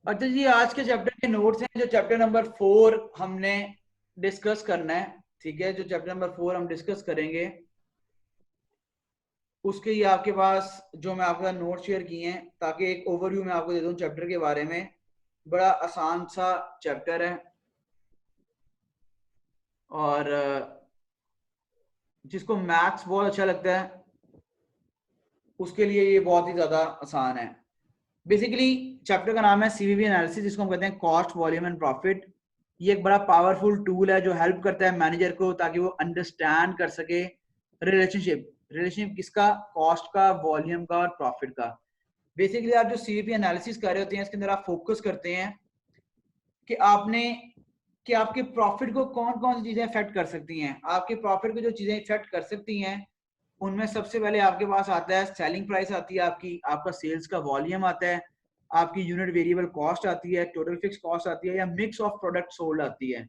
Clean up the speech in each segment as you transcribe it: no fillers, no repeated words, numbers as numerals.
अच्छा जी, आज के चैप्टर के नोट्स हैं जो चैप्टर नंबर 4 हमने डिस्कस करना है। ठीक है, जो चैप्टर नंबर 4 हम डिस्कस करेंगे उसके लिए आपके पास जो मैं आपका नोट शेयर किए हैं, ताकि एक ओवरव्यू मैं आपको दे दूं चैप्टर के बारे में। बड़ा आसान सा चैप्टर है और जिसको मैथ्स बहुत अच्छा लगता है उसके लिए ये बहुत ही ज्यादा आसान है। बेसिकली चैप्टर का नाम है सीवीपी एनालिसिस, जिसको हम कहते हैं कॉस्ट वॉल्यूम एंड प्रॉफिट। ये एक बड़ा पावरफुल टूल है जो हेल्प करता है मैनेजर को, ताकि वो अंडरस्टैंड कर सके रिलेशनशिप रिलेशनशिप किसका, कॉस्ट का, वॉल्यूम का और प्रॉफिट का। बेसिकली आप जो सीवीपी एनालिसिस कर रहे होते हैं इसके अंदर आप फोकस करते हैं कि आपने कि आपके प्रॉफिट को कौन कौन सी चीजें इफेक्ट कर सकती हैं। आपके प्रॉफिट को जो चीजें इफेक्ट कर सकती हैं उनमें सबसे पहले आपके पास आता है सेलिंग प्राइस आती है आपकी, आपका सेल्स का वॉल्यूम आता है, आपकी यूनिट वेरिएबल कॉस्ट आती है, टोटल फिक्स कॉस्ट आती है, या मिक्स ऑफ प्रोडक्ट सोल्ड आती है।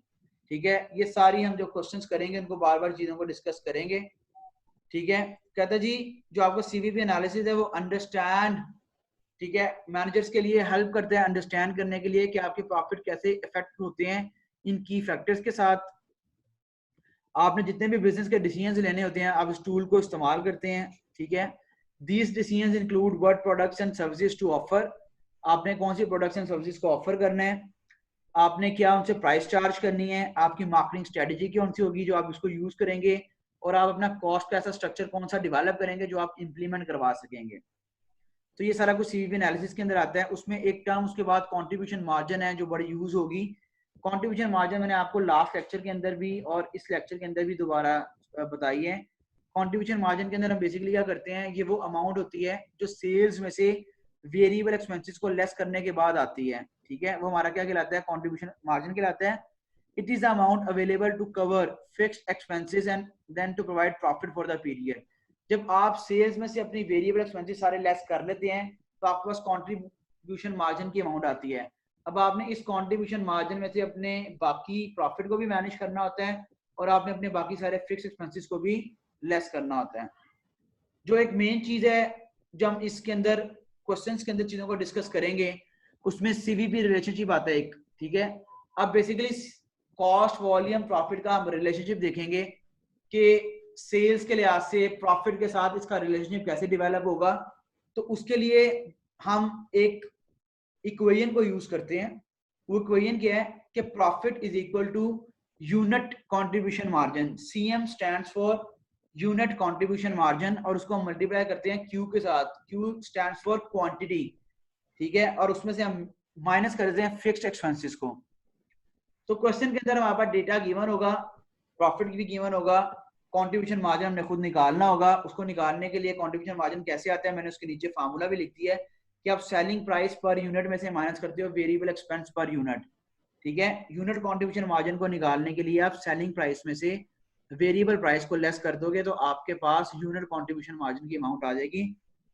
ठीक है, ये सारी हम जो क्वेश्चंस करेंगे उनको बार बार चीजों को डिस्कस करेंगे। ठीक है, कहता जी जो आपका सीवीपी एनालिसिस है वो अंडरस्टैंड, ठीक है, मैनेजर्स के लिए हेल्प करते हैं अंडरस्टैंड करने के लिए कि आपके प्रॉफिट कैसे इफेक्ट होते हैं इन की फैक्टर्स के साथ। आपने जितने भी बिजनेस के डिसीजंस लेने होते हैं आप इस टूल को इस्तेमाल करते हैं। ठीक है, these decisions include what products and services to offer, आपने कौन सी प्रोडक्ट्स एंड सर्विसेज को ऑफर करना है, आपने क्या उनसे प्राइस चार्ज करनी है, आपकी मार्केटिंग स्ट्रेटजी कौन सी होगी जो आप इसको यूज करेंगे, और आप अपना कॉस्ट का ऐसा स्ट्रक्चर कौन सा डेवलप करेंगे जो आप इंप्लीमेंट करवा सकेंगे। तो ये सारा कुछ सीवीपी एनालिसिस के अंदर आता है। उसमें एक टर्म उसके बाद कंट्रीब्यूशन मार्जिन है जो बड़ी यूज होगी। कंट्रीब्यूशन मार्जिन मैंने आपको लास्ट लेक्चर के अंदर भी और इस लेक्चर के अंदर भी दोबारा बताई है। कंट्रीब्यूशन मार्जिन के अंदर हम बेसिकली क्या करते हैं, ये वो अमाउंट होती है जो सेल्स में से वेरिएबल एक्सपेंसेस को लेस करने के बाद आती है। ठीक है, वो हमारा क्या कहलाता है, कंट्रीब्यूशन मार्जिन कहलाता है। It is the amount available to cover fixed expenses and then to provide profit for the period. जब आप सेल्स में से अपनी वेरिएबल एक्सपेंसेस सारे लेस कर लेते हैं तो आपके पास कंट्रीब्यूशन मार्जिन की अमाउंट आती है। अब आपने इस कंट्रीब्यूशन मार्जिन में से अपने बाकी प्रॉफिट को भी मैनेज करना होता है और आपने अपने बाकी सारे फिक्स एक्सपेंसेस को भी लेस करना होता है। जो एक मेन चीज है जब हम इसके अंदर क्वेश्चंस के अंदर चीजों को डिस्कस करेंगे उसमें सीवीपी रिलेशनशिप आता है एक। ठीक है, अब बेसिकली कॉस्ट वॉल्यूम प्रॉफिट का हम रिलेशनशिप देखेंगे कि सेल्स के लिहाज से प्रॉफिट के साथ इसका रिलेशनशिप कैसे डेवलप होगा। तो उसके लिए हम एक इक्वेशन को यूज करते हैं। वो इक्वेशन क्या है कि profit is equal to unit contribution margin, CM stands for unit contribution margin, और उसको हम मल्टीप्लाई करते हैं क्यू के साथ, क्यू स्टैंड्स फॉर क्वांटिटी। ठीक है, और उसमें से हम माइनस कर देते हैं फिक्स्ड एक्सपेंसेस को। तो क्वेश्चन के अंदर हमारे पास डेटा गिवन होगा, प्रॉफिट भी गिवन होगा, कंट्रीब्यूशन मार्जिन हमने खुद निकालना होगा। उसको निकालने के लिए कंट्रीब्यूशन मार्जिन कैसे आता है मैंने उसके नीचे फार्मूला भी लिख दिया है कि आप सेलिंग प्राइस पर यूनिट में से माइनस करते हो वेरिएबल एक्सपेंस पर यूनिट। ठीक है, यूनिट कंट्रीब्यूशन मार्जिन को निकालने के लिए आप सेलिंग प्राइस में से वेरिएबल प्राइस को लेस कर दोगे तो आपके पास यूनिट कंट्रीब्यूशन मार्जिन की अमाउंट आ जाएगी,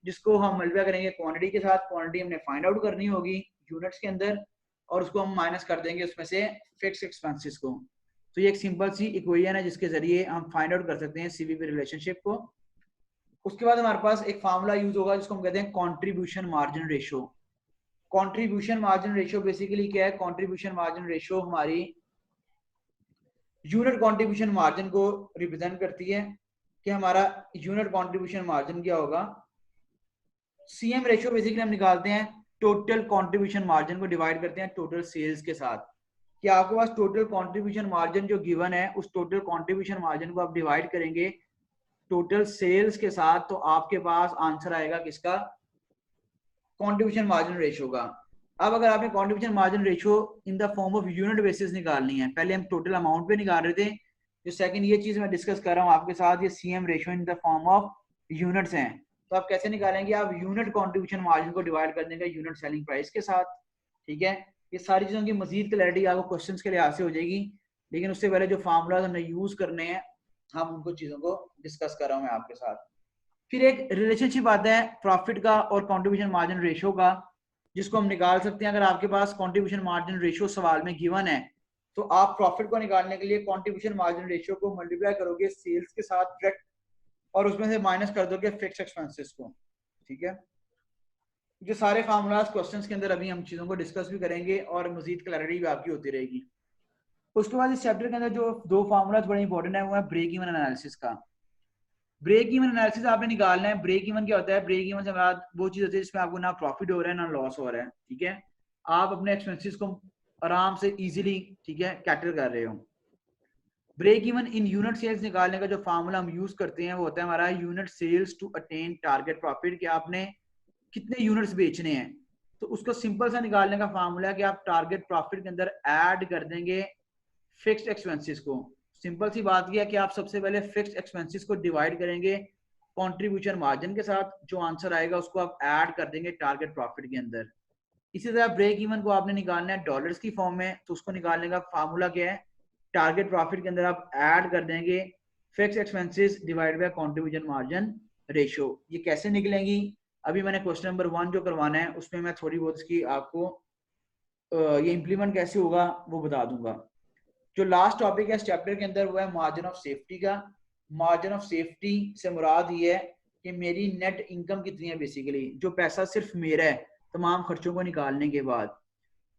जिसको हम मल्टीप्लाई करेंगे क्वांटिटी के साथ। क्वांटिटी हमने फाइंड आउट करनी होगी यूनिट्स के अंदर, और उसको हम माइनस कर देंगे उसमें से फिक्स एक्सपेंसेस को। तो ये एक सिंपल सी इक्वेशन है जिसके जरिए हम फाइंड आउट कर सकते हैं सीवीपी रिलेशनशिप को। उसके बाद हमारे पास एक फार्मूला यूज होगा जिसको हम कहते हैं contribution margin ratio. Contribution margin ratio basically क्या है, कंट्रीब्यूशन मार्जिन रेशियो हमारी यूनिट कंट्रीब्यूशन मार्जिन को रिप्रेजेंट करती है कि हमारा यूनिट कंट्रीब्यूशन मार्जिन क्या होगा। सीएम रेशियो बेसिकली हम निकालते हैं टोटल कंट्रीब्यूशन मार्जिन को डिवाइड करते हैं टोटल सेल्स के साथ, कि आपके पास टोटल कंट्रीब्यूशन मार्जिन जो गिवन है उस टोटल कंट्रीब्यूशन मार्जिन को आप डिवाइड करेंगे टोटल सेल्स के साथ, तो आपके पास आंसर आएगा किसका, कंट्रीब्यूशन मार्जिन रेशियो का। अब अगर आपने contribution margin ratio in the form of unit basis निकालनी है, पहले हम टोटल अमाउंट पे निकाल रहे थे, जो सेकंड ये चीज मैं डिस्कस कर रहा हूँ आपके साथ, ये CM ratio in the form of units हैं। तो आप कैसे निकालेंगे, आप यूनिट कंट्रीब्यूशन मार्जिन को डिवाइड कर देंगे यूनिट सेलिंग प्राइस के साथ। ठीक है, ये सारी चीजों की मजीद क्लैरिटी आपको क्वेश्चंस के लिहाज से हो जाएगी, लेकिन उससे पहले जो फार्मूला हमने यूज करने हैं हम उनको चीजों को डिस्कस कर रहा हूँ मैं आपके साथ। फिर एक रिलेशनशिप आता है प्रॉफिट का और कंट्रीब्यूशन मार्जिन रेशियो का, जिसको हम निकाल सकते हैं। अगर आपके पास कंट्रीब्यूशन मार्जिन रेशियो सवाल में गिवन है तो आप प्रॉफिट को निकालने के लिए कंट्रीब्यूशन मार्जिन रेशियो को मल्टीप्लाई करोगे सेल्स के साथ डायरेक्ट, और उसमें से माइनस कर दोगे फिक्स एक्सपेंसेस को। ठीक है, जो सारे फार्मूलाज क्वेश्चंस के अंदर अभी हम चीजों को डिस्कस भी करेंगे और मजीद क्लैरिटी भी आपकी होती रहेगी। उसके बाद इस चैप्टर के अंदर जो दो फार्मूलाज बड़े इंपॉर्टेंट है वो है ब्रेक इवन एनालिसिस का। ब्रेक इवन एनालिसिस आपने निकालना है। ब्रेक इवन क्या होता है? ब्रेक इवन से हमारा वो चीज होती है जिसमें आपको ना प्रॉफिट हो रहा है ना लॉस हो रहा है, ठीक है। आप अपने एक्सपेंसेस को आराम से इजीली, ठीक है, कैटर कर रहे हो। Break even in unit sales निकालने का जो फार्मूला हम यूज करते हैं वो होता है हमारा unit sales to attain target profit, कि आपने कितने यूनिट्स बेचने हैं। तो उसको सिंपल सा निकालने का फार्मूला है कि आप टारगेट प्रॉफिट के अंदर ऐड कर देंगे फिक्स्ड एक्सपेंसेस को। सिंपल सी बात यह है कि आप सबसे पहले फिक्स्ड एक्सपेंसेस को डिवाइड करेंगे कंट्रीब्यूशन मार्जिन के साथ, जो आंसर आएगा उसको आप ऐड कर देंगे टारगेट प्रॉफिट के अंदर। इसी तरह ब्रेक इवन को आपने निकालना है डॉलर्स की फॉर्म में, तो उसको निकालने का फार्मूला क्या है? टारगेट प्रॉफिट के अंदर आप ऐड कर देंगे fix expenses divide by contribution margin ratio. ये कैसे निकलेंगी? अभी मैंने क्वेश्चन नंबर 1 जो करवाना है उसमें मैं थोड़ी बहुत इसकी आपको ये इंप्लीमेंट कैसे होगा वो बता दूंगा। जो लास्ट टॉपिक है इस चैप्टर के अंदर वो है मार्जिन ऑफ सेफ्टी का। मार्जिन ऑफ सेफ्टी से मुराद ये है कि मेरी नेट इनकम कितनी है, बेसिकली जो पैसा सिर्फ मेरा है तमाम खर्चों को निकालने के बाद।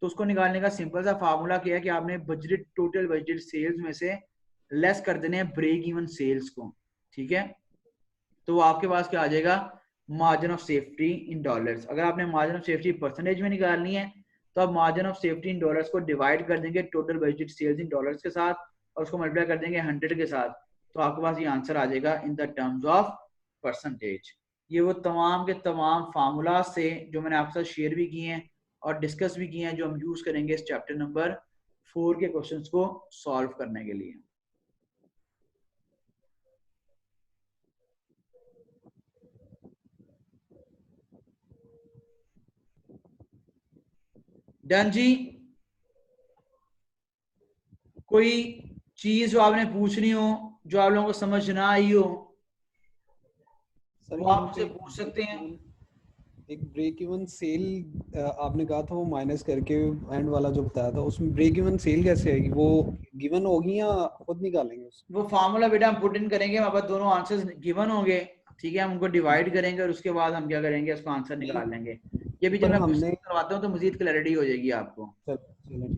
तो उसको निकालने का सिंपल सा फार्मूला क्या है कि आपने बजट टोटल बजट सेल्स में से लेस कर देने हैं ब्रेक इवन सेल्स को, ठीक है। तो आपके पास क्या आ जाएगा? Margin of safety in dollars. अगर आपने मार्जिन ऑफ सेफ्टी परसेंटेज में निकालनी है तो आप margin of safety in dollars को डिवाइड कर देंगे total budget sales in dollars के साथ और उसको मल्टीप्लाई कर देंगे 100 के साथ, तो आपके पास ये आंसर आ जाएगा in the terms of percentage. ये वो तमाम के तमाम फार्मूला से जो मैंने आपके साथ शेयर भी किए हैं और डिस्कस भी किए हैं, जो हम यूज करेंगे इस चैप्टर नंबर 4 के क्वेश्चंस को सॉल्व करने के लिए। डन जी। कोई चीज जो आपने पूछनी हो, जो आप लोगों को समझ ना आई हो, सर वो ये आप मुझे मुझसे पूछ सकते हैं। एक ब्रेक इवन सेल आपने कहा था वो माइनस करके एंड वाला जो बताया था, उसमें ब्रेक इवन सेल कैसे आएगी? वो गिवन होगी या खुद निकालेंगे उसको? वो फार्मूला बेटा हम पुट इन करेंगे, हमारे पास दोनों आंसर्स गिवन होंगे, ठीक है। हम उनको डिवाइड करेंगे और उसके बाद हम क्या करेंगे, उसका आंसर नहीं, निकाल लेंगे। ये भी जब पर मैं हमने क्वेश्चन करवाता हूँ तो मजीद क्लैरिटी हो जाएगी आपको। चलो ठीक है।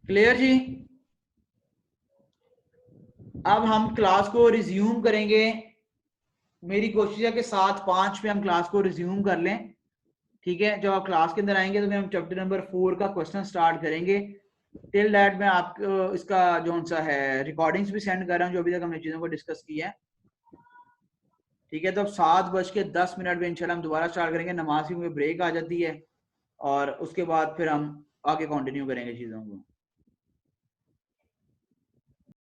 क्लियर जी। अब हम क्लास को रिज्यूम करेंगे। मेरी कोशिश है कि 7:05 पे हम क्लास को रिज्यूम कर लें, ठीक है। जब आप क्लास के अंदर आएंगे तो फिर हम चैप्टर नंबर 4 का क्वेश्चन स्टार्ट करेंगे। टिल दैट मैं आपको इसका जो सा है रिकॉर्डिंग्स भी सेंड कर रहा हूँ जो अभी तक हमने चीजों को डिस्कस की है, ठीक है। तो अब 7:10 पे इंशाल्लाह हम दोबारा स्टार्ट करेंगे। नमाज की ब्रेक आ जाती है और उसके बाद फिर हम आगे कंटिन्यू करेंगे चीजों को।